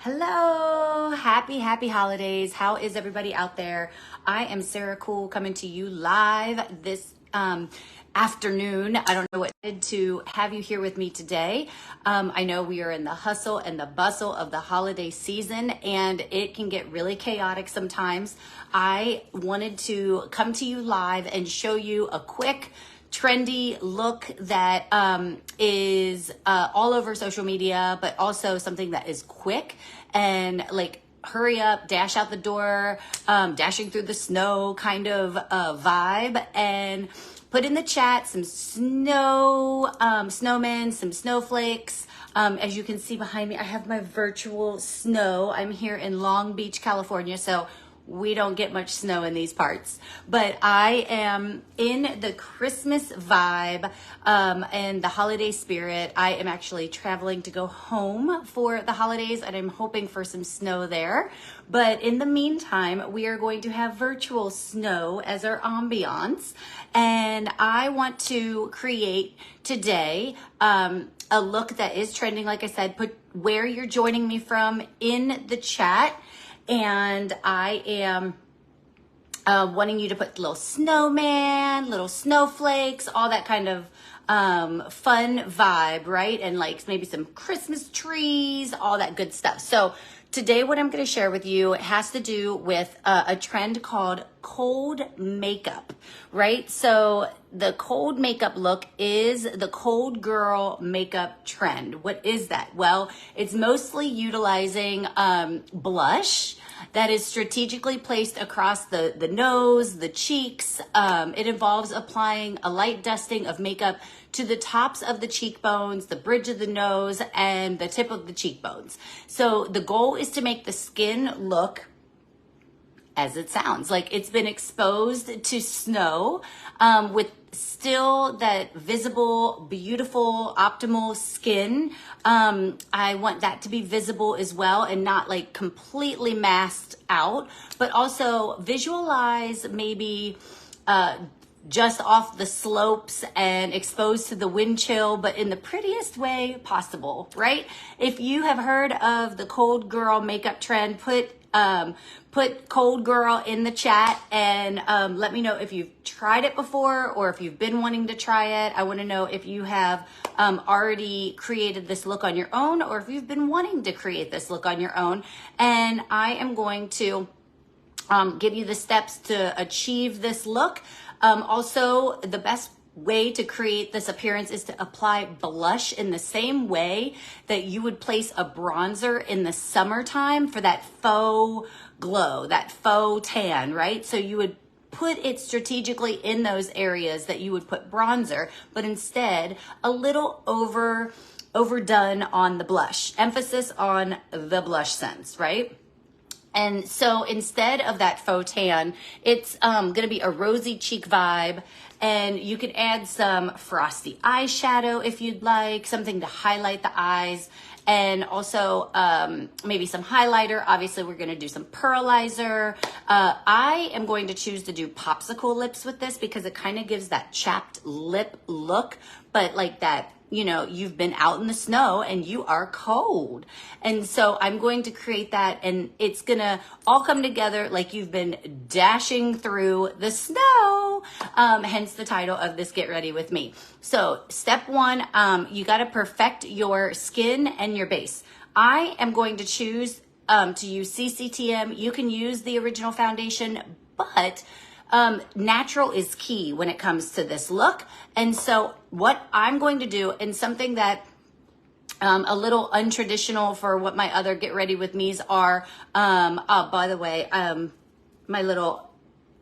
Hello, happy holidays. How is everybody out there? I am Sara Kuhl coming to you live this afternoon. I don't know what to have you here with me today. I know we are in the hustle and the bustle of the holiday season, and it can get really chaotic sometimes. I wanted to come to you live and show you a quick trendy look that is all over social media, but also something that is quick and like hurry up, dash out the door, dashing through the snow kind of vibe. And put in the chat some snowmen, some snowflakes. As you can see behind me, I have my virtual snow. I'm here in Long Beach, California, so we don't get much snow in these parts, but I am in the Christmas vibe and the holiday spirit. I am actually traveling to go home for the holidays, and I'm hoping for some snow there. But in the meantime, we are going to have virtual snow as our ambiance. And I want to create today a look that is trending. Like I said, put where you're joining me from in the chat. And I am wanting you to put little snowman, little snowflakes, all that kind of fun vibe, right? And like maybe some Christmas trees, all that good stuff. So today what I'm going to share with you has to do with a trend called cold makeup, right? So the cold makeup look is the cold girl makeup trend. What is that? Well, it's mostly utilizing blush that is strategically placed across the nose, the cheeks. It involves applying a light dusting of makeup to the tops of the cheekbones, the bridge of the nose, and the tip of the cheekbones. So the goal is to make the skin look as it sounds, like it's been exposed to snow with still that visible, beautiful, optimal skin. I want that to be visible as well and not like completely masked out, but also visualize maybe just off the slopes and exposed to the wind chill, but in the prettiest way possible, right? If you have heard of the cold girl makeup trend, put cold girl in the chat and let me know if you've tried it before or if you've been wanting to try it. I want to know if you have already created this look on your own or if you've been wanting to create this look on your own. And I am going to give you the steps to achieve this look. Also, the best way to create this appearance is to apply blush in the same way that you would place a bronzer in the summertime for that faux glow, that faux tan, right? So you would put it strategically in those areas that you would put bronzer, but instead a little overdone on the blush. Emphasis on the blush sense, right? And so instead of that faux tan, it's going to be a rosy cheek vibe. And you can add some frosty eyeshadow if you'd like, something to highlight the eyes. And also maybe some highlighter. Obviously, we're going to do some pearlizer. I am going to choose to do popsicle lips with this because it kind of gives that chapped lip look, but like that, you know, you've been out in the snow and you are cold. And so I'm going to create that, and it's going to all come together like you've been dashing through the snow. Hence the title of this Get Ready With Me. So step one, you got to perfect your skin and your base. I am going to choose to use CCTM. You can use the original foundation, but natural is key when it comes to this look. And so what I'm going to do, and something that a little untraditional for what my other Get Ready With Me's are, by the way, my little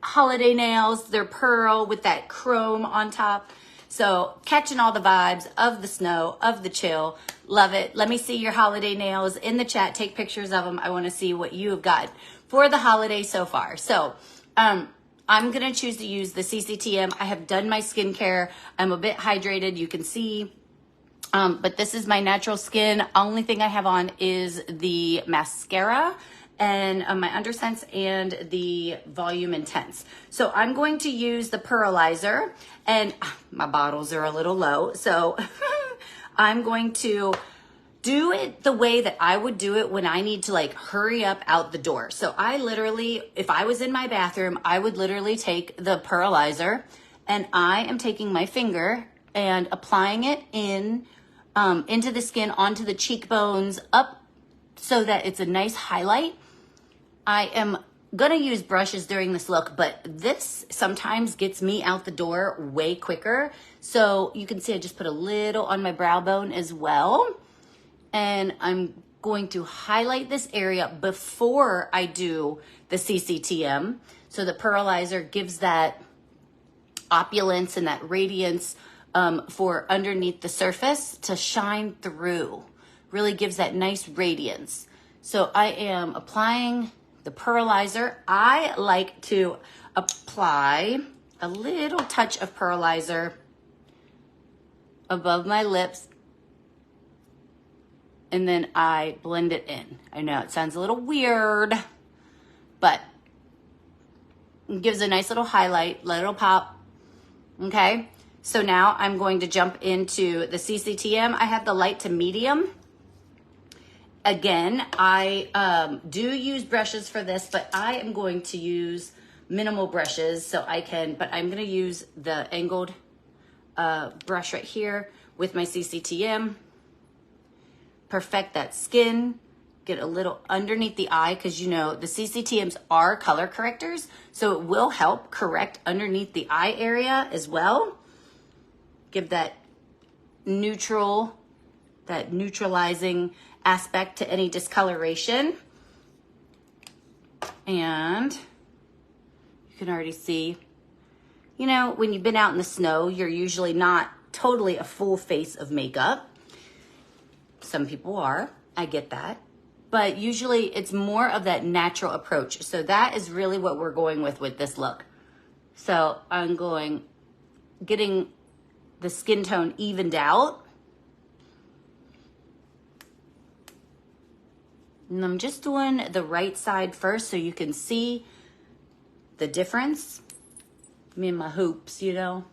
holiday nails, they're pearl with that chrome on top. So catching all the vibes of the snow, of the chill. Love it. Let me see your holiday nails in the chat. Take pictures of them. I want to see what you have got for the holiday so far. So I'm going to choose to use the CCTM. I have done my skincare. I'm a bit hydrated. You can see. But this is my natural skin. Only thing I have on is the mascara and my Undersense and the Volume Intense. So I'm going to use the pearlizer, and my bottles are a little low. So I'm going to do it the way that I would do it when I need to like hurry up out the door. So I literally, if I was in my bathroom, I would literally take the pearlizer, and I am taking my finger and applying it in into the skin, onto the cheekbones, up so that it's a nice highlight. I am gonna use brushes during this look, but this sometimes gets me out the door way quicker. So you can see I just put a little on my brow bone as well. And I'm going to highlight this area before I do the CCTM. So the pearlizer gives that opulence and that radiance for underneath the surface to shine through. Really gives that nice radiance. So I am applying the pearlizer. I like to apply a little touch of pearlizer above my lips, and then I blend it in. I know it sounds a little weird, but it gives a nice little highlight, little pop. Okay, so now I'm going to jump into the CCTM. I have the light to medium. Again, I do use brushes for this, but I am going to use minimal brushes so I can, but I'm gonna use the angled brush right here with my CCTM. Perfect that skin, get a little underneath the eye, because you know the CCTMs are color correctors, so it will help correct underneath the eye area as well. Give that neutral, that neutralizing aspect to any discoloration. And you can already see, you know, when you've been out in the snow, you're usually not totally a full face of makeup. Some people are, I get that. But usually it's more of that natural approach. So that is really what we're going with this look. So I'm getting the skin tone evened out. And I'm just doing the right side first so you can see the difference. Me and my hoops, you know.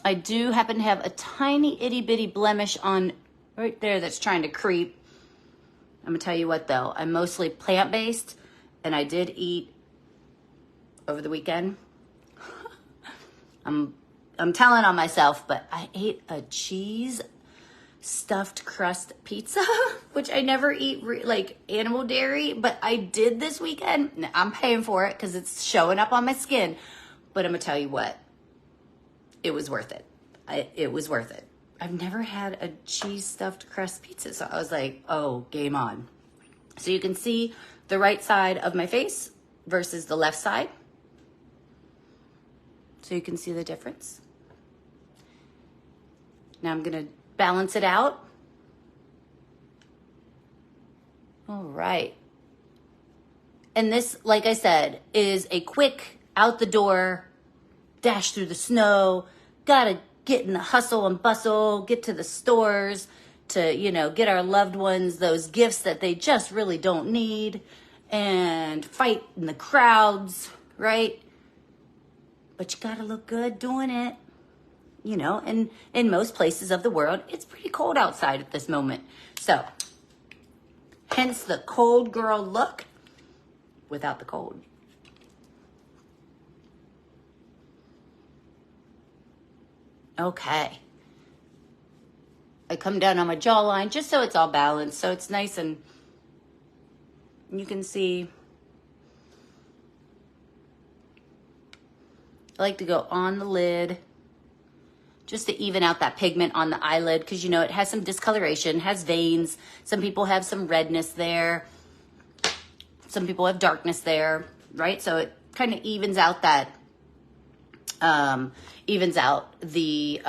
I do happen to have a tiny itty bitty blemish on right there that's trying to creep. I'm gonna tell you what though, I'm mostly plant-based, and I did eat over the weekend. I'm telling on myself, but I ate a cheese stuffed crust pizza, which I never eat like animal dairy, but I did this weekend. I'm paying for it because it's showing up on my skin. But I'm gonna tell you what, it was worth it. It was worth it. I've never had a cheese stuffed crust pizza, so I was like, oh, game on. So you can see the right side of my face versus the left side. So you can see the difference. Now I'm gonna balance it out. All right. And this, like I said, is a quick out the door, dash through the snow, gotta get in the hustle and bustle, get to the stores to, you know, get our loved ones those gifts that they just really don't need, and fight in the crowds, right? But you gotta look good doing it. You know, and in most places of the world, it's pretty cold outside at this moment. So, hence the cold girl look without the cold. Okay. I come down on my jawline just so it's all balanced, so it's nice, and you can see. I like to go on the lid just to even out that pigment on the eyelid, because you know it has some discoloration, has veins. Some people have some redness there. Some people have darkness there, right? So it kind of evens out that, evens out the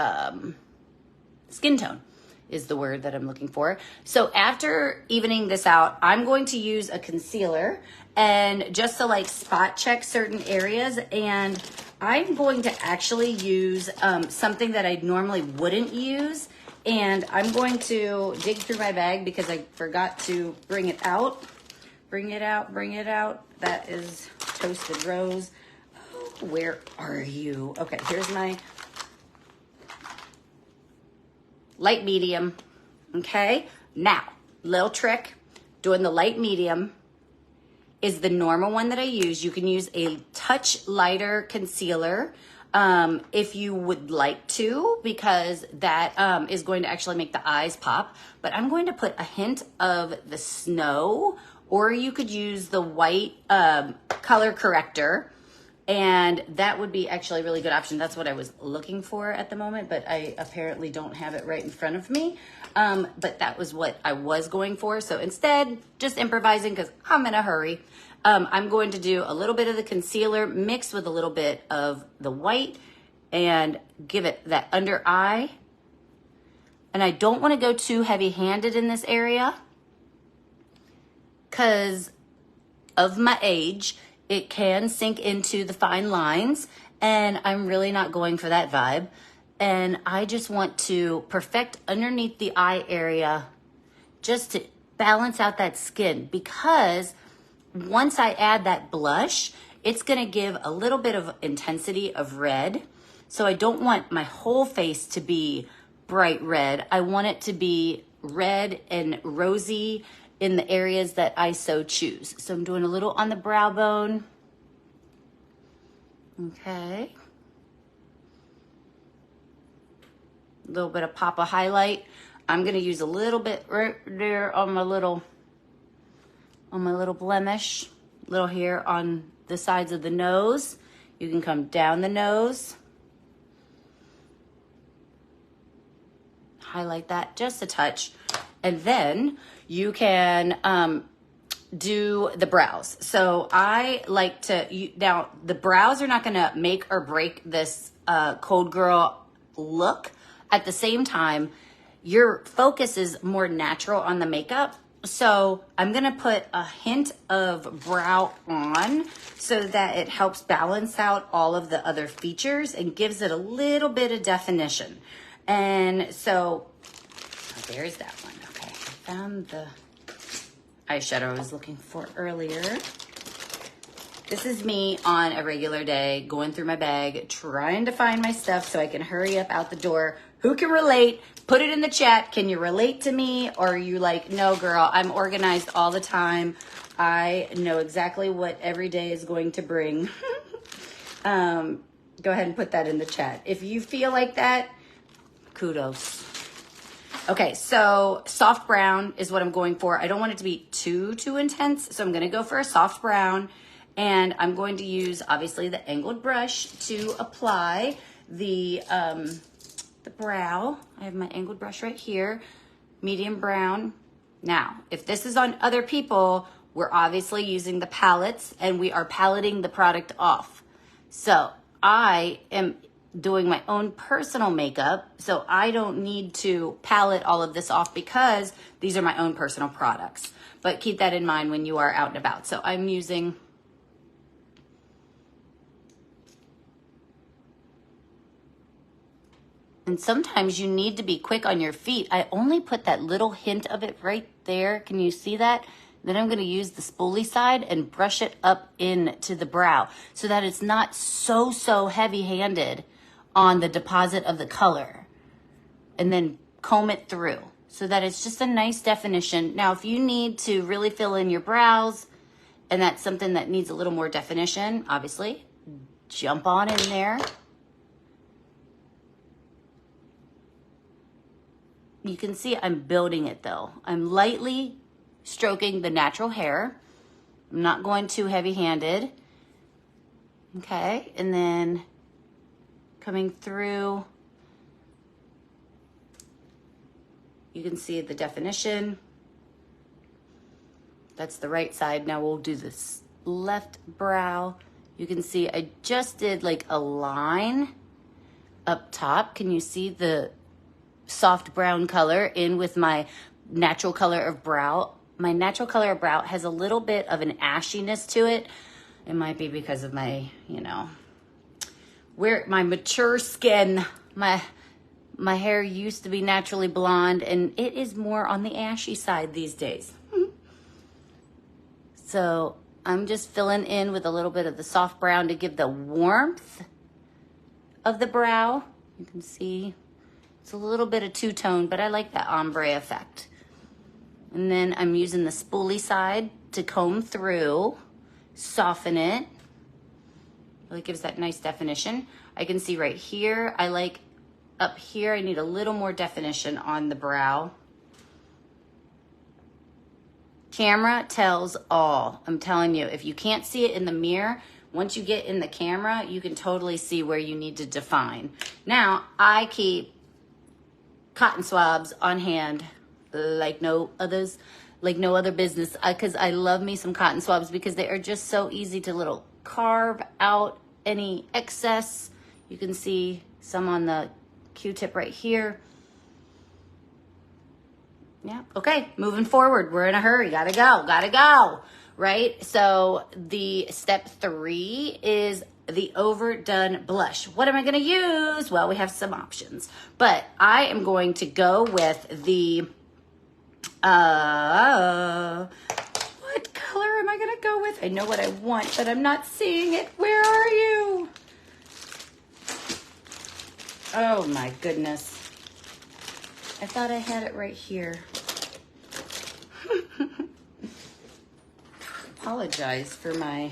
skin tone is the word that I'm looking for. So after evening this out, I'm going to use a concealer and just to like spot check certain areas, and I'm going to actually use something that I normally wouldn't use, and I'm going to dig through my bag because I forgot to bring it out. Bring it out, bring it out. That is Toasted Rose. Oh, where are you? Okay, here's my light medium, okay? Now, little trick, doing the light medium is the normal one that I use. You can use a touch lighter concealer if you would like to, because that is going to actually make the eyes pop. But I'm going to put a hint of the snow, or you could use the white color corrector, and that would be actually a really good option. That's what I was looking for at the moment, but I apparently don't have it right in front of me. But that was what I was going for. So instead, just improvising because I'm in a hurry. I'm going to do a little bit of the concealer mixed with a little bit of the white and give it that under eye. And I don't want to go too heavy-handed in this area because of my age. It can sink into the fine lines, and I'm really not going for that vibe. And I just want to perfect underneath the eye area just to balance out that skin, because once I add that blush, it's gonna give a little bit of intensity of red. So I don't want my whole face to be bright red. I want it to be red and rosy in the areas that I so choose. So I'm doing a little on the brow bone. Okay. A little bit of pop of highlight. I'm gonna use a little bit right there on my little blemish, little here on the sides of the nose. You can come down the nose. Highlight that just a touch. And then you can do the brows. So I like to, now the brows are not gonna make or break this Cold Girl look. At the same time, your focus is more natural on the makeup. So I'm gonna put a hint of brow on so that it helps balance out all of the other features and gives it a little bit of definition. And so, oh, there's that one. Okay, I found the eyeshadow I was looking for earlier. This is me on a regular day, going through my bag, trying to find my stuff so I can hurry up out the door. Who can relate? Put it in the chat. Can you relate to me? Or are you like, no, girl, I'm organized all the time. I know exactly what every day is going to bring. Go ahead and put that in the chat. If you feel like that, kudos. Okay, so soft brown is what I'm going for. I don't want it to be too intense, so I'm gonna go for a soft brown, and I'm going to use, obviously, the angled brush to apply the brow. I have my angled brush right here, medium brown. Now, if this is on other people, we're obviously using the palettes, and we are paletting the product off. So I am doing my own personal makeup, so I don't need to palette all of this off because these are my own personal products. But keep that in mind when you are out and about. So I'm using and sometimes you need to be quick on your feet. I only put that little hint of it right there. Can you see that? Then I'm gonna use the spoolie side and brush it up into the brow so that it's not so heavy-handed on the deposit of the color, and then comb it through so that it's just a nice definition. Now, if you need to really fill in your brows and that's something that needs a little more definition, obviously, jump on in there. You can see I'm building it though. I'm lightly stroking the natural hair. I'm not going too heavy-handed. Okay, and then coming through, you can see the definition. That's the right side. Now we'll do this left brow. You can see I just did like a line up top. Can you see the soft brown color in with my natural color of brow? My natural color of brow has a little bit of an ashiness to it. It might be because of my, you know, where my mature skin, my hair used to be naturally blonde, and it is more on the ashy side these days. So I'm just filling in with a little bit of the soft brown to give the warmth of the brow. You can see It's a little bit of two-tone, but I like that ombre effect. And then I'm using the spoolie side to comb through, soften it. Really gives that nice definition. I can see right here, I like up here, I need a little more definition on the brow. Camera tells all. I'm telling you, if you can't see it in the mirror, once you get in the camera, you can totally see where you need to define. Now, I keep cotton swabs on hand like no other business, because I love me some cotton swabs because they are just so easy to little carve out any excess. You can see some on the Q-tip right here. Yeah, okay, moving forward. We're in a hurry, gotta go, right? So the step 3 is the overdone blush. What am I gonna use? Well, we have some options, but I am going to go with the, what color am I gonna go with? I know what I want, but I'm not seeing it. Where are you? Oh my goodness. I thought I had it right here. Apologize for my,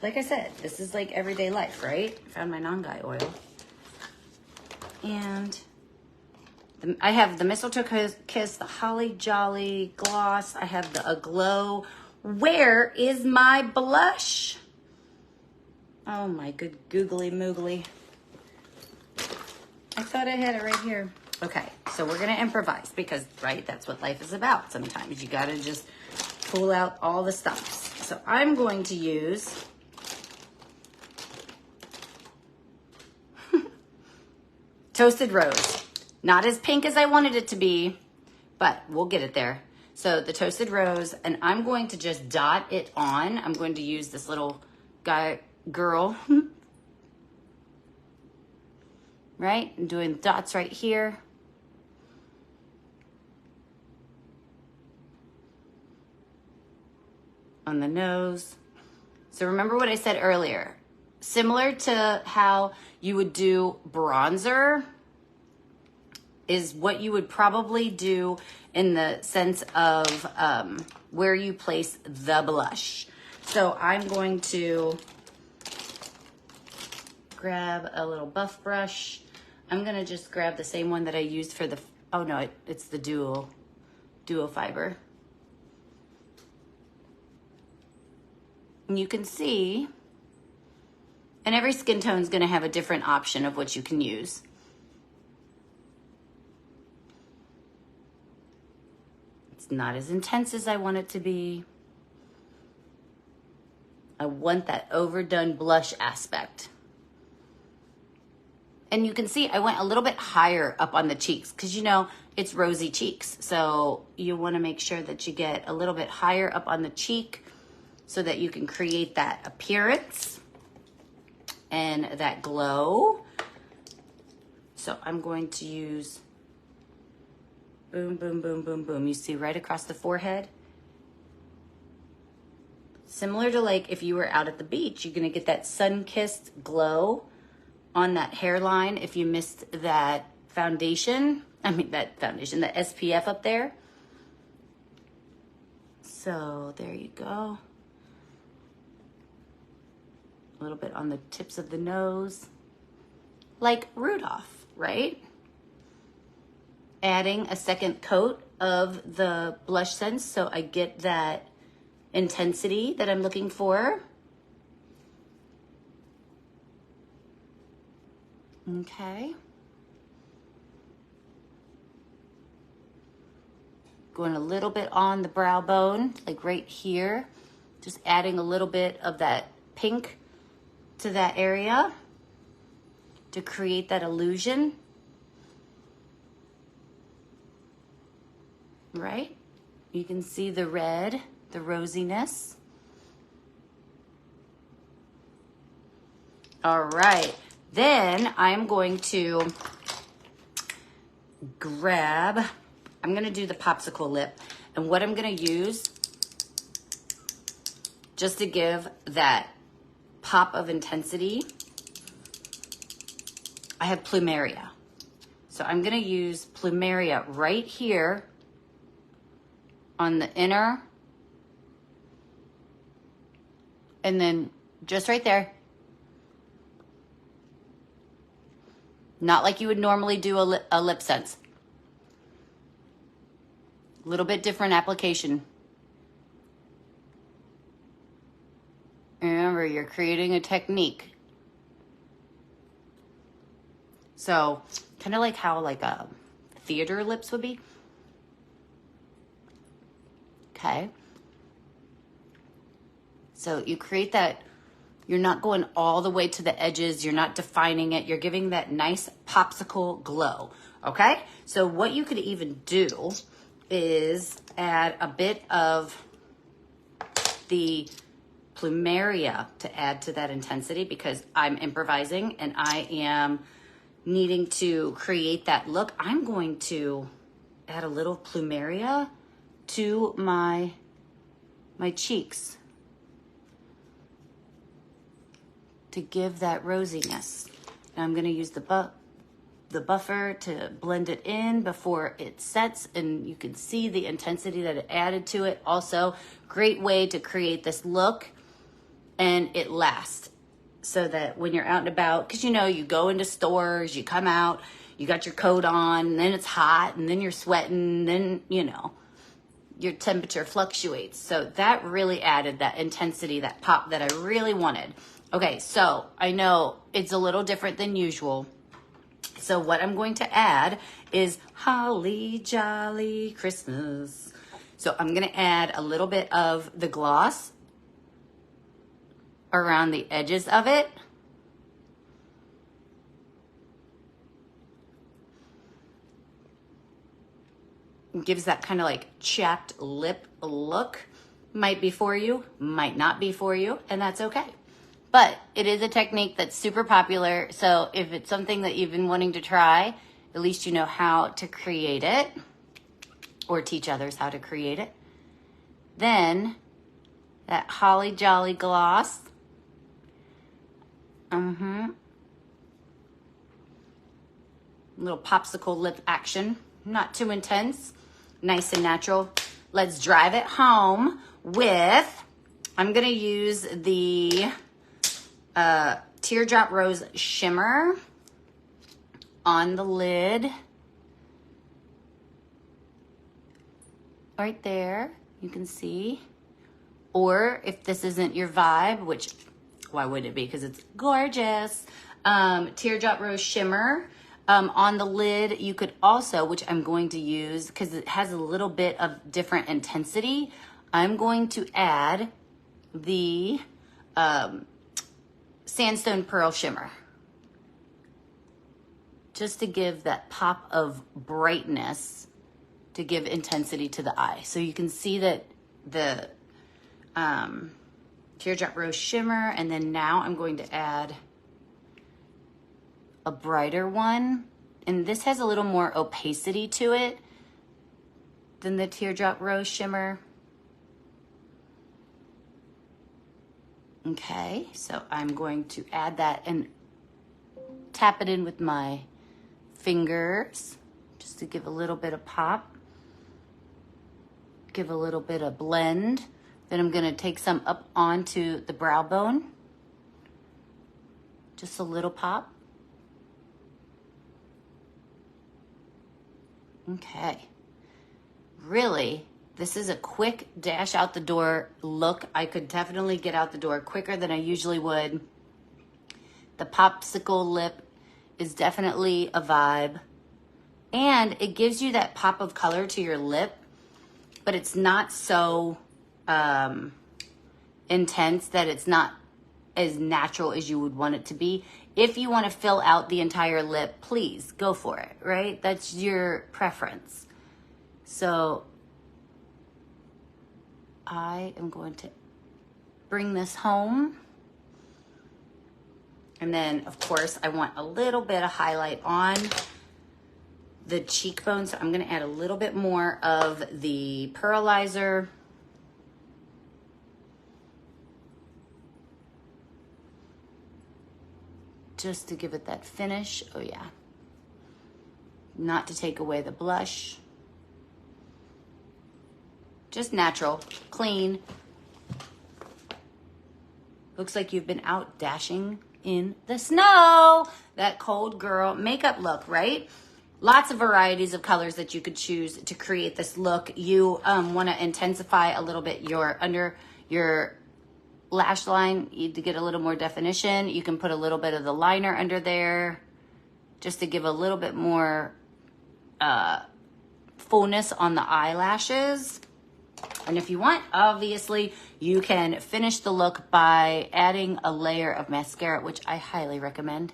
like I said, this is like everyday life, right? Found my non-guy oil. And I have the Mistletoe Kiss, the Holly Jolly Gloss. I have the Aglow. Where is my blush? Oh my good googly moogly. I thought I had it right here. Okay, so we're gonna improvise because, right, that's what life is about. Sometimes you gotta just pull out all the stops. So I'm going to use Toasted Rose. Not as pink as I wanted it to be, but we'll get it there. So the Toasted Rose, and I'm going to just dot it on. I'm going to use this little girl, right? I'm doing dots right here. On the nose. So remember what I said earlier. Similar to how you would do bronzer is what you would probably do in the sense of where you place the blush. So I'm going to grab a little buff brush. I'm gonna just grab the same one that I used for the, oh no, it's the duo fiber. And you can see, and every skin tone is going to have a different option of what you can use. It's not as intense as I want it to be. I want that overdone blush aspect. And you can see I went a little bit higher up on the cheeks because, you know, it's rosy cheeks. So you want to make sure that you get a little bit higher up on the cheek so that you can create that appearance and that glow. So I'm going to use boom, boom, boom, boom, boom. You see right across the forehead. Similar to like if you were out at the beach, you're gonna get that sun-kissed glow on that hairline if you missed that foundation. The SPF up there. So there you go. A little bit on the tips of the nose, like Rudolph, right? Adding a second coat of the blush sense so I get that intensity that I'm looking for. Okay. Going a little bit on the brow bone, like right here. Just adding a little bit of that pink to that area to create that illusion, right? You can see the red, the rosiness. All right, then I'm going to grab, I'm gonna do the popsicle lip, and what I'm gonna use just to give that pop of intensity I have Plumeria. So I'm gonna use Plumeria right here on the inner, and then just right there. Not like you would normally do a lip sense. A little bit different application. Remember, you're creating a technique. So, kind of like how like a theater lips would be. Okay. So you create that, you're not going all the way to the edges, you're not defining it, you're giving that nice popsicle glow, okay? So what you could even do is add a bit of the Plumeria to add to that intensity, because I'm improvising and I am needing to create that look. I'm going to add a little Plumeria to my cheeks to give that rosiness. And I'm gonna use the buffer to blend it in before it sets, and you can see the intensity that it added to it. Also, great way to create this look and it lasts, so that when you're out and about, because you know, you go into stores, you come out, you got your coat on, and then it's hot, and then you're sweating, then, you know, your temperature fluctuates. So that really added that intensity, that pop that I really wanted. Okay, so I know it's a little different than usual. So what I'm going to add is Holly Jolly Christmas. So I'm gonna add a little bit of the gloss around the edges of it. It gives that kind of like chapped lip look. Might be for you, might not be for you, and that's okay. But it is a technique that's super popular. So if it's something that you've been wanting to try, at least you know how to create it, or teach others how to create it. Then that Holly Jolly gloss. Little popsicle lip action. Not too intense. Nice and natural. Let's drive it home with, I'm going to use the Teardrop Rose Shimmer on the lid. Right there, you can see. Or if this isn't your vibe, which, why would it be? Because it's gorgeous. Teardrop Rose Shimmer on the lid. You could also, which I'm going to use because it has a little bit of different intensity, I'm going to add the Sandstone Pearl Shimmer, just to give that pop of brightness, to give intensity to the eye. So you can see that the Teardrop Rose Shimmer, and then now I'm going to add a brighter one, and this has a little more opacity to it than the Teardrop Rose Shimmer. Okay, so I'm going to add that and tap it in with my fingers just to give a little bit of pop, give a little bit of blend. Then I'm going to take some up onto the brow bone, just a little pop. Okay, really, this is a quick dash out the door look. I could definitely get out the door quicker than I usually would. The popsicle lip is definitely a vibe, and it gives you that pop of color to your lip, but it's not so intense that it's not as natural as you would want it to be. If you want to fill out the entire lip, please go for it, right? That's your preference. So I am going to bring this home. And then, of course, I want a little bit of highlight on the cheekbone. So I'm going to add a little bit more of the pearlizer. just to give it that finish. Oh yeah. Not to take away the blush. Just natural, clean. Looks like you've been out dashing in the snow. That cold girl makeup look, right? Lots of varieties of colors that you could choose to create this look. You want to intensify a little bit under your lash line to get a little more definition. You can put a little bit of the liner under there just to give a little bit more fullness on the eyelashes. And if you want, obviously, you can finish the look by adding a layer of mascara, which I highly recommend.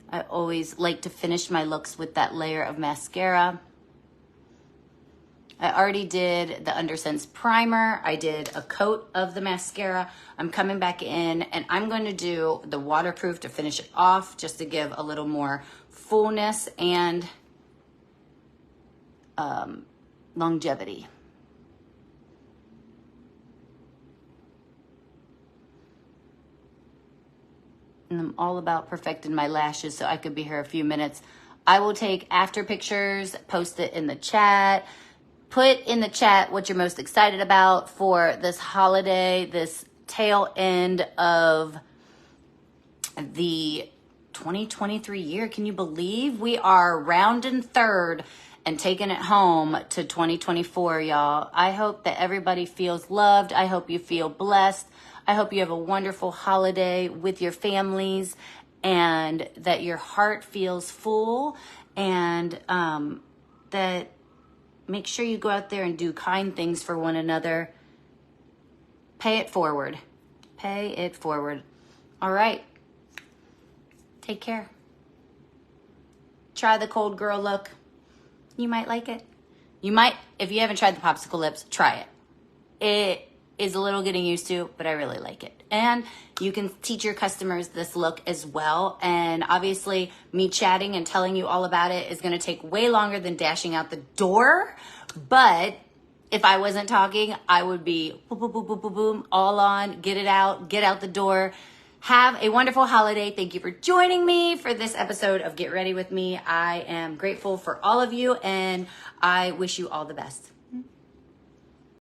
I always like to finish my looks with that layer of mascara. I already did the Undersense primer. I did a coat of the mascara. I'm coming back in and I'm going to do the waterproof to finish it off, just to give a little more fullness and longevity. And I'm all about perfecting my lashes so I could be here a few minutes. I will take after pictures, post it in the chat. Put in the chat what you're most excited about for this holiday, this tail end of the 2023 year. Can you believe we are rounding third and taking it home to 2024, y'all? I hope that everybody feels loved. I hope you feel blessed. I hope you have a wonderful holiday with your families and that your heart feels full, and that make sure you go out there and do kind things for one another. Pay it forward. Pay it forward. All right. Take care. Try the cold girl look. You might like it. You might, if you haven't tried the popsicle lips, try it. It is a little getting used to, but I really like it. And you can teach your customers this look as well. And obviously, me chatting and telling you all about it is going to take way longer than dashing out the door. But if I wasn't talking, I would be boom, boom, boom, boom, boom, boom, all on, get it out, get out the door. Have a wonderful holiday. Thank you for joining me for this episode of Get Ready With Me. I am grateful for all of you, and I wish you all the best.